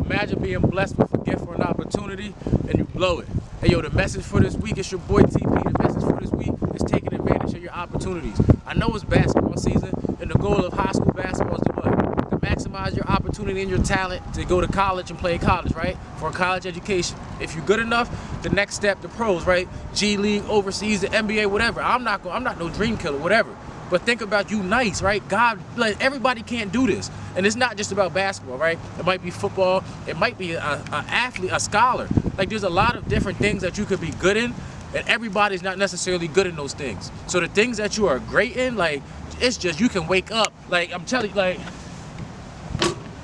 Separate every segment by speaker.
Speaker 1: Imagine being blessed with a gift or an opportunity and you blow it. Hey yo, the message for this week is your boy TP. The message for this week is taking advantage of your opportunities. I know it's basketball season, and the goal of high school basketball is to what? To maximize your opportunity and your talent to go to college and play college, right? For a college education. If you're good enough, the next step, the pros, right? G League, overseas, the NBA, whatever. I'm not no dream killer, whatever. But think about you nice, right? God, like, everybody can't do this. And it's not just about basketball, right? It might be football. It might be an athlete, a scholar. Like, there's a lot of different things that you could be good in, and everybody's not necessarily good in those things. So the things that you are great in, like, it's just you can wake up. Like, I'm telling you, like,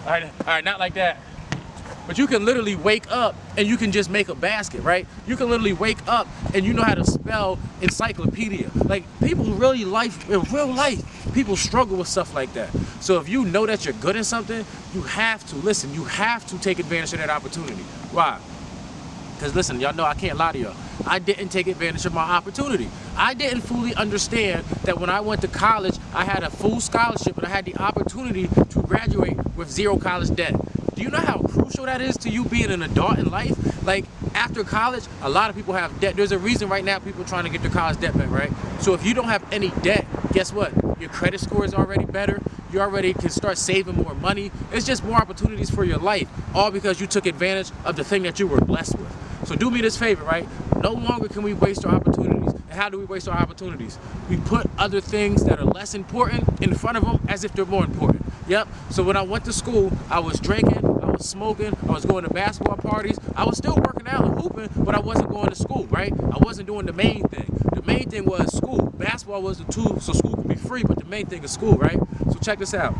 Speaker 1: all right, not like that. But you can literally wake up and you can just make a basket, right? You can literally wake up and you know how to spell encyclopedia. Like, people in real life, people struggle with stuff like that. So if you know that you're good in something, you have to take advantage of that opportunity. Why? Because listen, y'all know I can't lie to y'all. I didn't take advantage of my opportunity. I didn't fully understand that when I went to college, I had a full scholarship and I had the opportunity to graduate with zero college debt. Do you know how crucial that is to you being an adult in life? Like, after college, a lot of people have debt. There's a reason right now people are trying to get their college debt back, right? So if you don't have any debt, guess what? Your credit score is already better. You already can start saving more money. It's just more opportunities for your life, all because you took advantage of the thing that you were blessed with. So do me this favor, right? No longer can we waste our opportunities. And how do we waste our opportunities? We put other things that are less important in front of them as if they're more important. Yep. So when I went to school, I was drinking, I was smoking, I was going to basketball parties, I was still working out and hooping, but I wasn't going to school, right? I wasn't doing the main thing. The main thing was school. Basketball was the tool, so school could be free, but the main thing is school, right? So check this out.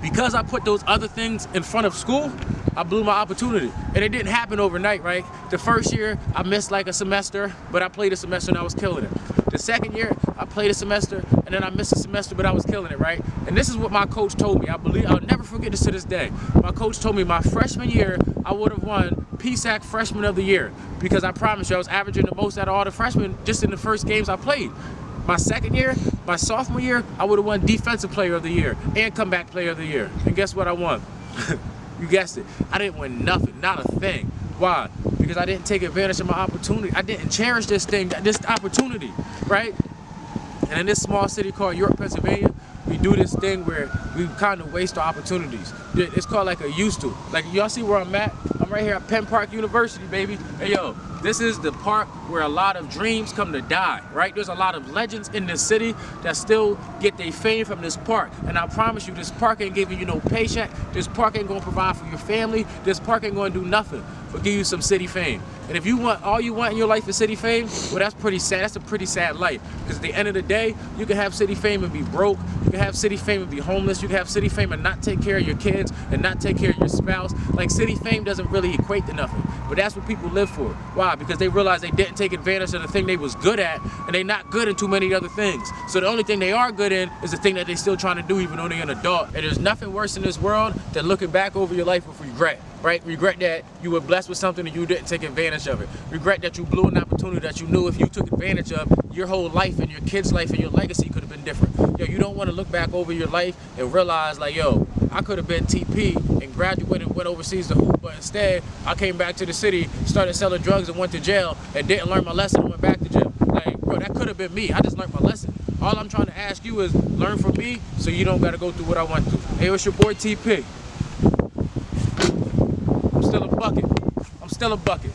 Speaker 1: Because I put those other things in front of school, I blew my opportunity. And it didn't happen overnight, right? The first year, I missed like a semester, but I played a semester and I was killing it. The second year, I played a semester, and then I missed a semester, but I was killing it, right? And this is what my coach told me. I'll never forget this to this day. My coach told me my freshman year, I would have won PSAC Freshman of the Year, because I promise you, I was averaging the most out of all the freshmen just in the first games I played. My second year, my sophomore year, I would have won Defensive Player of the Year and Comeback Player of the Year. And guess what I won? You guessed it. I didn't win nothing, not a thing. Why? Because I didn't take advantage of my opportunity. I didn't cherish this opportunity, right? And in this small city called York, Pennsylvania, we do this thing where we kind of waste our opportunities. It's called like a used to. Like, y'all see where I'm at? I'm right here at Penn Park University, baby. Hey, yo, this is the park where a lot of dreams come to die, right? There's a lot of legends in this city that still get their fame from this park. And I promise you, this park ain't giving you no paycheck. This park ain't gonna provide for your family. This park ain't gonna do nothing but give you some city fame. And if you want, all you want in your life is city fame, well, that's pretty sad. That's a pretty sad life. Because at the end of the day, you can have city fame and be broke. You can have city fame and be homeless. You can have city fame and not take care of your kids and not take care of your spouse. Like, city fame doesn't really equate to nothing. But that's what people live for. Why? Because they realize they didn't take advantage of the thing they was good at, and they not good in too many other things. So the only thing they are good in is the thing that they still trying to do even though they're an adult. And there's nothing worse in this world than looking back over your life with regret. Right? Regret that you were blessed with something and you didn't take advantage of it. Regret that you blew an opportunity that you knew if you took advantage of, your whole life and your kids' life and your legacy could have been different. Yo, you don't want to look back over your life and realize, like, yo, I could have been TP and graduated and went overseas to hoop, but instead I came back to the city, started selling drugs and went to jail and didn't learn my lesson and went back to jail. Like, bro, that could have been me. I just learned my lesson. All I'm trying to ask you is learn from me so you don't got to go through what I went through. Hey, it's your boy TP. I'm still a bucket.